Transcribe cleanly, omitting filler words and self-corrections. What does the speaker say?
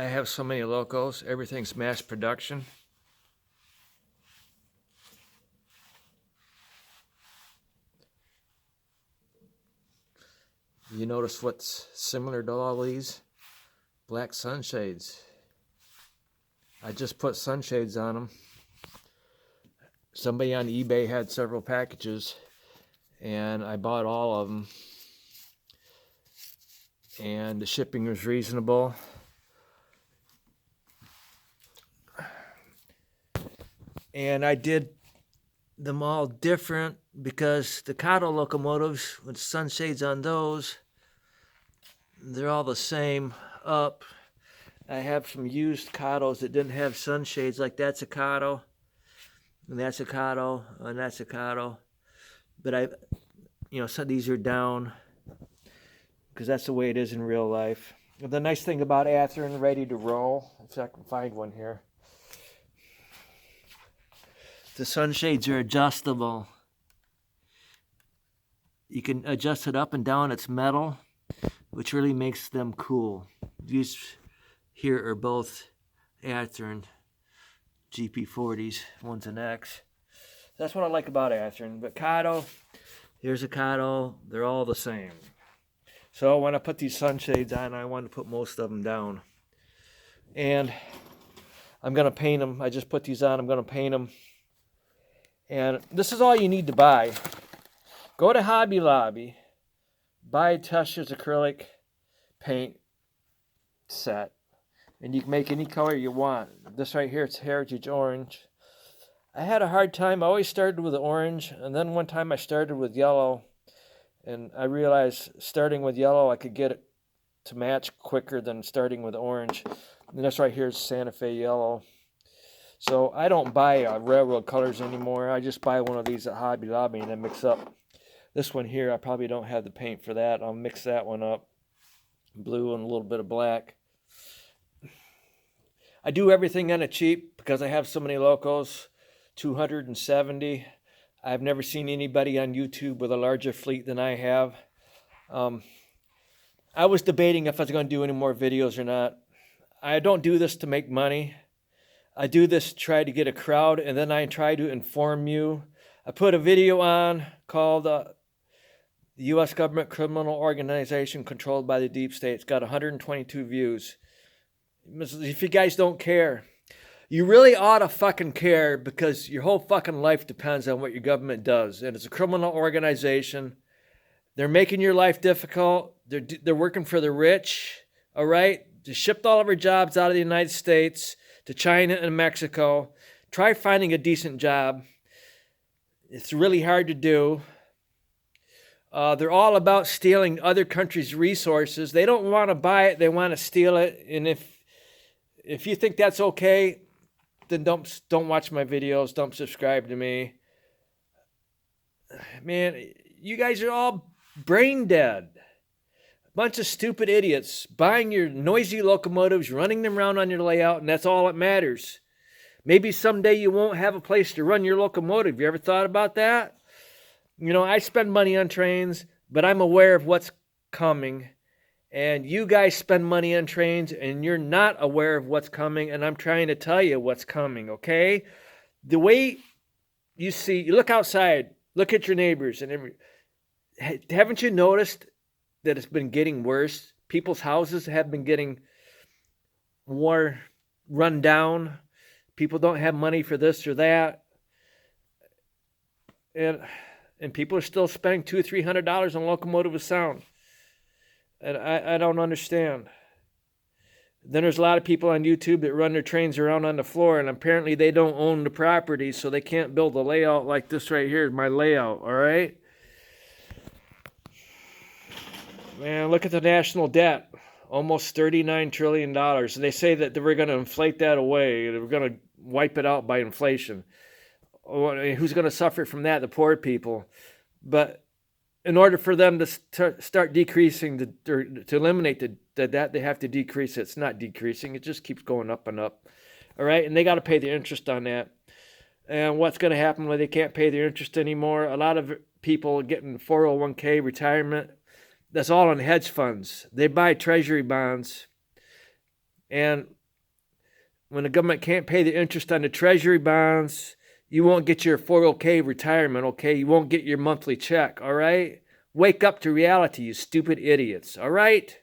I have so many Locos. Everything's mass production. You notice what's similar to all these? Black sunshades. I just put sunshades on them. Somebody on eBay had several packages, and I bought all of them. And the shipping was reasonable. And I did them all different because the Kato locomotives with sunshades on those, they're all the same up. I have some used Katos that didn't have sunshades, like that's a Kato, and that's a Kato, and that's a Kato. But some of these are down because that's the way it is in real life. The nice thing about Athearn ready to roll, if I can find one here, the sunshades are adjustable. You can adjust it up and down. It's metal, which really makes them cool. These here are both Athearn GP40s. One's an X. That's what I like about Athearn. But Kato, here's a Kato. They're all the same. So when I put these sunshades on, I want to put most of them down. And I'm going to paint them. I just put these on. I'm going to paint them. And this is all you need to buy. Go to Hobby Lobby, buy a Tush's acrylic paint set, and you can make any color you want. This right here, it's Heritage Orange. I had a hard time. I always started with orange, and then one time I started with yellow, and I realized starting with yellow, I could get it to match quicker than starting with orange. And this right here is Santa Fe yellow. So I don't buy railroad colors anymore. I just buy one of these at Hobby Lobby and then mix up. This one here, I probably don't have the paint for that. I'll mix that one up. Blue and a little bit of black. I do everything on a cheap because I have so many Locos, 270. I've never seen anybody on YouTube with a larger fleet than I have. I was debating if I was going to do any more videos or not. I don't do this to make money. I do this to try to get a crowd, and then I try to inform you. I put a video on called the U.S. Government Criminal Organization Controlled by the Deep State. It's got 122 views. If you guys don't care, you really ought to fucking care, because your whole fucking life depends on what your government does. And it's a criminal organization. They're making your life difficult. They're working for the rich, all right? They shipped all of our jobs out of the United States to China and Mexico. Try finding a decent job. It's really hard to do. They're all about stealing other countries' resources. They don't want to buy it. They want to steal it. And if you think that's okay, then don't watch my videos. Don't subscribe to me. Man, you guys are all brain dead. Bunch of stupid idiots buying your noisy locomotives, running them around on your layout, and that's all that matters. Maybe someday you won't have a place to run your locomotive. You ever thought about that? I spend money on trains, but I'm aware of what's coming. And you guys spend money on trains, and you're not aware of what's coming, and I'm trying to tell you what's coming, okay? The way you look outside, look at your neighbors, and haven't you noticed that it's been getting worse? People's houses have been getting more run down. People don't have money for this or that. And people are still spending $200-300 on locomotive with sound. And I don't understand. Then there's a lot of people on YouTube that run their trains around on the floor, and apparently they don't own the property, so they can't build a layout like this right here is my layout, all right? Man, look at the national debt. Almost $39 trillion. And they say that we're going to inflate that away. We're going to wipe it out by inflation. Who's going to suffer from that? The poor people. But in order for them to start decreasing, to eliminate the debt, they have to decrease it. It's not decreasing. It just keeps going up and up. All right? And they got to pay the interest on that. And what's going to happen when they can't pay their interest anymore? A lot of people getting 401k retirement. That's all in hedge funds. They buy treasury bonds, And when the government can't pay the interest on the treasury bonds, you won't get your 401k retirement, okay? You won't get your monthly check, all right? Wake up to reality, you stupid idiots, all right?